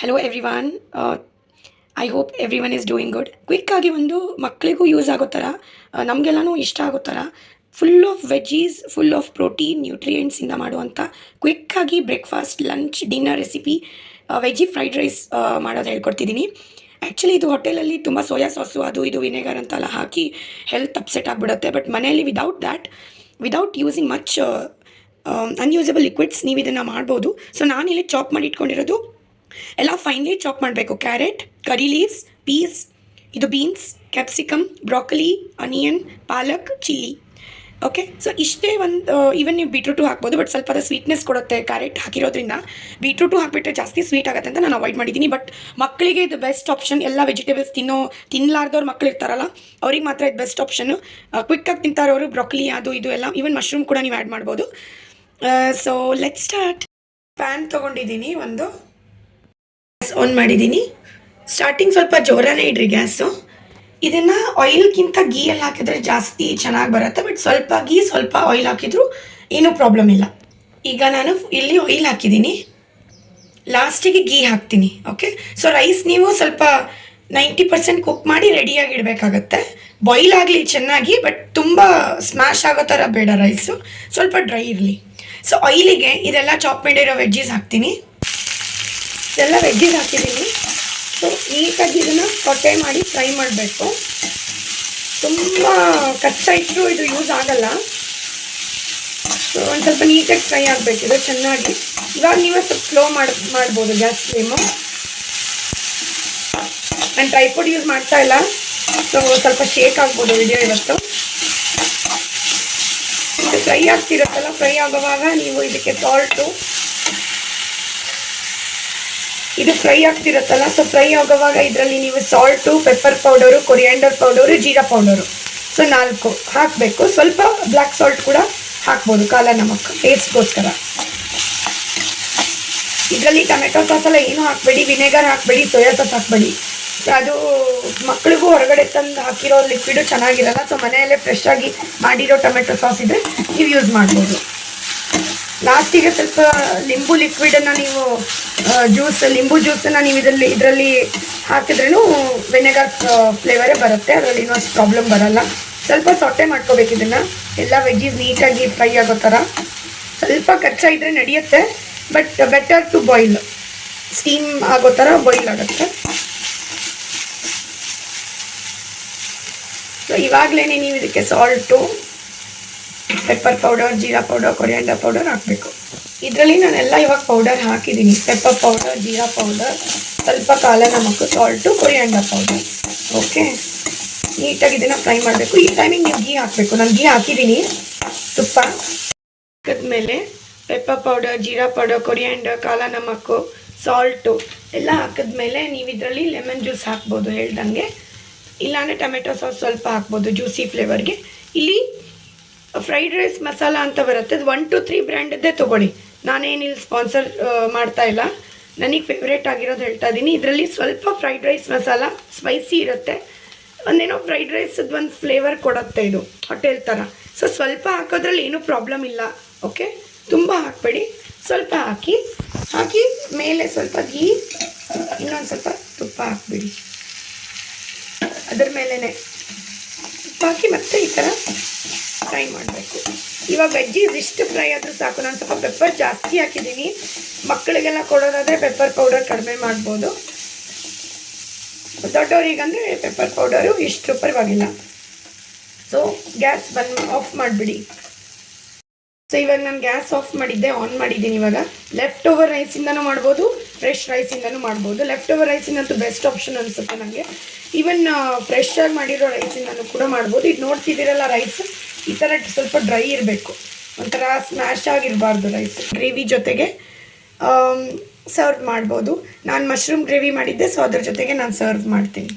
Hello everyone. I hope every one is doing good. ಕ್ವಿಕ್ಕಾಗಿ ಒಂದು ಮಕ್ಕಳಿಗೂ ಯೂಸ್ ಆಗೋ ಥರ ನಮಗೆಲ್ಲನೂ ಇಷ್ಟ ಆಗೋ ಥರ full of veggies, full of protein, ನ್ಯೂಟ್ರಿಯೆಂಟ್ಸಿಂದ ಮಾಡುವಂಥ ಕ್ವಿಕ್ಕಾಗಿ breakfast, lunch, dinner recipe veggie fried rice ಮಾಡೋದು ಹೇಳ್ಕೊಡ್ತಿದ್ದೀನಿ. ಆ್ಯಕ್ಚುಲಿ ಇದು ಹೋಟೆಲಲ್ಲಿ ತುಂಬ ಸೋಯಾ ಸಾಸು ಅದು ಇದು ವಿನೆಗರ್ ಅಂತೆಲ್ಲ ಹಾಕಿ ಹೆಲ್ತ್ ಅಪ್ಸೆಟ್ ಆಗಿಬಿಡುತ್ತೆ. ಬಟ್ ಮನೆಯಲ್ಲಿ ವಿದೌಟ್ ಯೂಸಿಂಗ್ ಮಚ್ ಅನ್ಯೂಸಬಲ್ ಲಿಕ್ವಿಡ್ಸ್ ನೀವು ಇದನ್ನು ಮಾಡ್ಬೋದು. ಸೊ ನಾನಿಲ್ಲಿ ಚಾಪ್ ಮಾಡಿ ಇಟ್ಕೊಂಡಿರೋದು ಎಲ್ಲ ಫೈನ್ಲಿ ಚಾಪ್ ಮಾಡಬೇಕು. ಕ್ಯಾರೆಟ್, ಕರಿ ಲೀವ್ಸ್, ಪೀಸ್, ಇದು ಬೀನ್ಸ್, ಕ್ಯಾಪ್ಸಿಕಮ್, ಬ್ರಾಕೊಲಿ, ಆನಿಯನ್, ಪಾಲಕ್, ಚಿಲ್ಲಿ. ಓಕೆ, ಸೊ ಇಷ್ಟೇ ಒಂದು ಈವನ್ ನೀವು ಬೀಟ್ರೂಟು ಹಾಕ್ಬೋದು, ಬಟ್ ಸ್ವಲ್ಪ ಅದು ಸ್ವೀಟ್ನೆಸ್ ಕೊಡುತ್ತೆ ಕ್ಯಾರೆಟ್ ಹಾಕಿರೋದ್ರಿಂದ. ಬೀಟ್ರೂಟು ಹಾಕಿಬಿಟ್ರೆ ಜಾಸ್ತಿ ಸ್ವೀಟ್ ಆಗುತ್ತೆ ಅಂತ ನಾನು ಅವಾಯ್ಡ್ ಮಾಡಿದ್ದೀನಿ. ಬಟ್ ಮಕ್ಕಳಿಗೆ ಇದು ಬೆಸ್ಟ್ ಆಪ್ಷನ್. ಎಲ್ಲ ವೆಜಿಟೇಬಲ್ಸ್ ತಿನ್ನಲಾರ್ದವ್ರು ಮಕ್ಕಳು ಇರ್ತಾರಲ್ಲ, ಅವ್ರಿಗೆ ಮಾತ್ರ ಇದು ಬೆಸ್ಟ್ ಆಪ್ಷನ್ನು. ಕ್ವಿಕ್ಕಾಗಿ ತಿಂತಾರವರು ಬ್ರಾಕೊಲಿ ಅದು ಇದು ಎಲ್ಲ, ಈವನ್ ಮಶ್ರೂಮ್ ಕೂಡ ನೀವು ಆ್ಯಡ್ ಮಾಡ್ಬೋದು. So let start. ಪ್ಯಾನ್ ತೊಗೊಂಡಿದ್ದೀನಿ, ಒಂದು ಆನ್ ಮಾಡಿದ್ದೀನಿ. ಸ್ಟಾರ್ಟಿಂಗ್ ಸ್ವಲ್ಪ ಜೋರಾನೇ ಇಡ್ರಿ ಗ್ಯಾಸು. ಇದನ್ನು ಆಯಿಲ್ಗಿಂತ ಗೀಯಲ್ಲಿ ಹಾಕಿದ್ರೆ ಜಾಸ್ತಿ ಚೆನ್ನಾಗಿ ಬರುತ್ತೆ. ಬಟ್ ಸ್ವಲ್ಪ ಗೀ ಸ್ವಲ್ಪ ಆಯಿಲ್ ಹಾಕಿದ್ರು ಏನೂ ಪ್ರಾಬ್ಲಮ್ ಇಲ್ಲ. ಈಗ ನಾನು ಇಲ್ಲಿ ಆಯಿಲ್ ಹಾಕಿದ್ದೀನಿ, ಲಾಸ್ಟಿಗೆ ಗೀ ಹಾಕ್ತೀನಿ. ಓಕೆ, ಸೊ ರೈಸ್ ನೀವು ಸ್ವಲ್ಪ 90% ಕುಕ್ ಮಾಡಿ ರೆಡಿಯಾಗಿ ಇಡಬೇಕಾಗತ್ತೆ. ಬಾಯ್ಲ್ ಆಗಲಿ ಚೆನ್ನಾಗಿ, ಬಟ್ ತುಂಬ ಸ್ಮ್ಯಾಶ್ ಆಗೋ ಥರ ಬೇಡ ರೈಸು, ಸ್ವಲ್ಪ ಡ್ರೈ ಇರಲಿ. ಸೊ ಆಯಿಲಿಗೆ ಇದೆಲ್ಲ ಚಾಪ್ ಮಾಡಿರೋ ವೆಜ್ಜೀಸ್ ಹಾಕ್ತೀನಿ. ಇದೆಲ್ಲ ವೆಜ್ಜೀಸ್ ಹಾಕಿದ್ದೀನಿ. ಸೊ ನೀಟಾಗಿ ಇದನ್ನು ಕೊಟ್ಟೆ ಮಾಡಿ ಫ್ರೈ ಮಾಡಬೇಕು. ತುಂಬ ಕಚ್ಚಾ ಇಟ್ಟರು ಇದು ಯೂಸ್ ಆಗಲ್ಲ. ಸೊ ಒಂದು ಸ್ವಲ್ಪ ನೀಟಾಗಿ ಫ್ರೈ ಆಗಬೇಕಿದೆ ಚೆನ್ನಾಗಿ. ಇವಾಗ ನೀವು ಸ್ವಲ್ಪ ಸ್ಲೋ ಮಾಡ್ಬೋದು ಗ್ಯಾಸ್ ಫ್ಲೇಮು. ನಾನು ಟ್ರೈಪೋಡ್ ಯೂಸ್ ಮಾಡ್ತಾ ಇಲ್ಲ, ಸೊ ಸ್ವಲ್ಪ ಶೇಕ್ ಆಗ್ಬೋದು ವಿಡಿಯೋ ಇವತ್ತು. ಇದು ಫ್ರೈ ಆಗ್ತಿರುತ್ತಲ್ಲ, ಫ್ರೈ ಆಗುವಾಗ ನೀವು ಇದಕ್ಕೆ ಸಾಲ್ಟು, ಇದು ಫ್ರೈ ಆಗ್ತಿರುತ್ತಲ್ಲ, ಸೊ ಫ್ರೈ ಆಗುವಾಗ ಇದರಲ್ಲಿ ನೀವು salt, pepper powder, coriander powder, jeera powder, so 4 ಹಾಕಬೇಕು. ಸ್ವಲ್ಪ ಬ್ಲ್ಯಾಕ್ ಸಾಲ್ಟ್ ಕೂಡ ಹಾಕ್ಬೋದು, ಕಾಲ ನಮಕ್ ಟೇಸ್ಟ್ಗೋಸ್ಕರ. ಇದರಲ್ಲಿ ಟೊಮೆಟೊ ಸಾಸ್ ಎಲ್ಲ ಏನೂ ಹಾಕಬೇಡಿ, ವಿನೆಗರ್ ಹಾಕಬೇಡಿ, ಸೋಯಾ ಸಾಸ್ ಹಾಕಬೇಡಿ. ಅದು ಮಕ್ಕಳಿಗೂ ಹೊರಗಡೆ ತಂದು ಹಾಕಿರೋ ಲಿಕ್ವಿಡು ಚೆನ್ನಾಗಿರಲ್ಲ. ಸೊ ಮನೆಯಲ್ಲೇ ಫ್ರೆಶ್ ಆಗಿ ಮಾಡಿರೋ ಟೊಮೆಟೊ ಸಾಸ್ ಇದ್ದರೆ ನೀವು ಯೂಸ್ ಮಾಡ್ಬೋದು. ಲಾಸ್ಟಿಗೆ ಸ್ವಲ್ಪ ಲಿಂಬು ಲಿಕ್ವಿಡನ್ನು ನೀವು ಲಿಂಬು ಜ್ಯೂಸನ್ನು ನೀವು ಇದರಲ್ಲಿ ಹಾಕಿದ್ರೂ ವಿನೆಗರ್ ಫ್ಲೇವರೇ ಬರುತ್ತೆ. ಅದರಲ್ಲಿ ಇನ್ನೂ ಅಷ್ಟು ಪ್ರಾಬ್ಲಮ್ ಬರಲ್ಲ. ಸ್ವಲ್ಪ ಸೊಟ್ಟೆ ಮಾಡ್ಕೋಬೇಕು ಇದನ್ನು, ಎಲ್ಲ ವೆಜ್ಜೀಸ್ ನೀಟಾಗಿ ಫ್ರೈ ಆಗೋ ಥರ. ಸ್ವಲ್ಪ ಕಚ್ಚಾ ಇದ್ದರೆ ನಡೆಯುತ್ತೆ, but better to boil, steam ಆಗೋ ಥರ ಬಾಯ್ಲ್ ಆಗುತ್ತೆ. ಸೊ ಇವಾಗಲೇ ನೀವು ಇದಕ್ಕೆ ಸಾಲ್ಟು, ಪೆಪ್ಪರ್ ಪೌಡರ್, ಜೀರಾ ಪೌಡರ್, ಕೊರಿಯಾಂಡರ್ ಪೌಡರ್ ಹಾಕಬೇಕು. ಇದರಲ್ಲಿ ನಾನೆಲ್ಲ ಇವಾಗ ಪೌಡರ್ ಹಾಕಿದ್ದೀನಿ. ಪೆಪ್ಪರ್ ಪೌಡರ್, ಜೀರಾ ಪೌಡರ್, ಸ್ವಲ್ಪ ಕಾಲ ನಮಕ್, ಸಾಲ್ಟು, ಕೊರಿಯಾಂಡರ್ ಪೌಡರ್. ಓಕೆ, ನೀಟಾಗಿ ಇದನ್ನು ಫ್ರೈ ಮಾಡಬೇಕು. ಈ ಟೈಮಿಗೆ ನೀವು ಗೀ ಹಾಕಬೇಕು. ನಾನು ಗೀ ಹಾಕಿದ್ದೀನಿ, ತುಪ್ಪ ಹಾಕಿದ್ಮೇಲೆ ಪೆಪ್ಪರ್ ಪೌಡರ್, ಜೀರಾ ಪೌಡರ್, ಕೊರಿಯಾಂಡರ್, ಕಾಲ ನಮಕ್ಕು, ಸಾಲ್ಟು ಎಲ್ಲ ಹಾಕಿದ್ಮೇಲೆ ನೀವು ಇದರಲ್ಲಿ ಲೆಮನ್ ಜ್ಯೂಸ್ ಹಾಕ್ಬೋದು ಹೇಳ್ದಂಗೆ, ಇಲ್ಲಾಂದರೆ ಟೊಮೆಟೊ ಸಾಸ್ ಸ್ವಲ್ಪ ಹಾಕ್ಬೋದು ಜ್ಯೂಸಿ ಫ್ಲೇವರ್ಗೆ. ಇಲ್ಲಿ ಫ್ರೈಡ್ ರೈಸ್ ಮಸಾಲ ಅಂತ ಬರುತ್ತೆ, ಅದು 1 to 3 ಬ್ರ್ಯಾಂಡದ್ದೇ ತೊಗೊಳ್ಳಿ. ನಾನೇನಿಲ್ಲಿ ಸ್ಪಾನ್ಸರ್ ಮಾಡ್ತಾ ಇಲ್ಲ, ನನಗೆ ಫೇವ್ರೇಟ್ ಆಗಿರೋದು ಹೇಳ್ತಾ ಇದ್ದೀನಿ. ಇದರಲ್ಲಿ ಸ್ವಲ್ಪ ಫ್ರೈಡ್ ರೈಸ್ ಮಸಾಲ ಸ್ಪೈಸಿ ಇರುತ್ತೆ, ಒಂದೇನೋ ಫ್ರೈಡ್ ರೈಸದ್ದು ಒಂದು ಫ್ಲೇವರ್ ಕೊಡುತ್ತೆ ಇದು ಹೋಟೆಲ್ ಥರ. ಸೊ ಸ್ವಲ್ಪ ಹಾಕೋದ್ರಲ್ಲಿ ಏನೂ ಪ್ರಾಬ್ಲಮ್ ಇಲ್ಲ. ಓಕೆ, ತುಂಬ ಹಾಕಬೇಡಿ, ಸ್ವಲ್ಪ ಹಾಕಿ ಮೇಲೆ ಸ್ವಲ್ಪ ಗೀ, ಇನ್ನೊಂದು ಸ್ವಲ್ಪ ತುಪ್ಪ ಹಾಕ್ಬಿಡಿ. ಅದರ ಮೇಲೇ ತುಪ್ಪ ಹಾಕಿ ಮತ್ತೆ ಈ ಥರ ಫ್ರೈ ಮಾಡಬೇಕು. ಇವಾಗ ವೆಜ್ಜೀಸ್ ಇಷ್ಟು ಫ್ರೈ ಆದರೂ ಸಾಕು. ನಾನು ಸ್ವಲ್ಪ ಪೆಪ್ಪರ್ ಜಾಸ್ತಿ ಹಾಕಿದ್ದೀನಿ. ಮಕ್ಕಳಿಗೆಲ್ಲ ಕೊಡೋದಾದರೆ ಪೆಪ್ಪರ್ ಪೌಡರ್ ಕಡಿಮೆ ಮಾಡ್ಬೋದು. ದೊಡ್ಡವರಿಗಂದರೆ ಪೆಪ್ಪರ್ ಪೌಡರು ಇಷ್ಟು ಪರವಾಗಿಲ್ಲ. ಸೊ ಗ್ಯಾಸ್ ಆಫ್ ಮಾಡಿಬಿಡಿ. ಸೊ ಇವಾಗ ನಾನು ಗ್ಯಾಸ್ ಆಫ್ ಮಾಡಿದ್ದೆ, ಆನ್ ಮಾಡಿದ್ದೀನಿ. ಇವಾಗ ಲೆಫ್ಟ್ ಓವರ್ ರೈಸಿಂದನೂ ಮಾಡ್ಬೋದು, ಫ್ರೆಶ್ ರೈಸಿಂದನೂ ಮಾಡ್ಬೋದು. ಲೆಫ್ಟ್ ಓವರ್ ರೈಸಿಂದಂತೂ ಬೆಸ್ಟ್ ಆಪ್ಷನ್ ಅನಿಸುತ್ತೆ ನನಗೆ. ಈವನ್ ಫ್ರೆಶ್ ಆಗಿ ಮಾಡಿರೋ ರೈಸಿಂದನೂ ಕೂಡ ಮಾಡ್ಬೋದು. ಇದು ನೋಡ್ತಿದ್ದೀರಲ್ಲ, ರೈಸ್ ಈ ಥರ ಸ್ವಲ್ಪ ಡ್ರೈ ಇರಬೇಕು, ಒಂಥರ ಸ್ಮ್ಯಾಶ್ ಆಗಿರಬಾರ್ದು ರೈಸ್. ಗ್ರೇವಿ ಜೊತೆಗೆ ಸರ್ವ್ ಮಾಡ್ಬೋದು. ನಾನು ಮಶ್ರೂಮ್ ಗ್ರೇವಿ ಮಾಡಿದ್ದೆ, ಸೊ ಅದ್ರ ಜೊತೆಗೆ ನಾನು ಸರ್ವ್ ಮಾಡ್ತೀನಿ.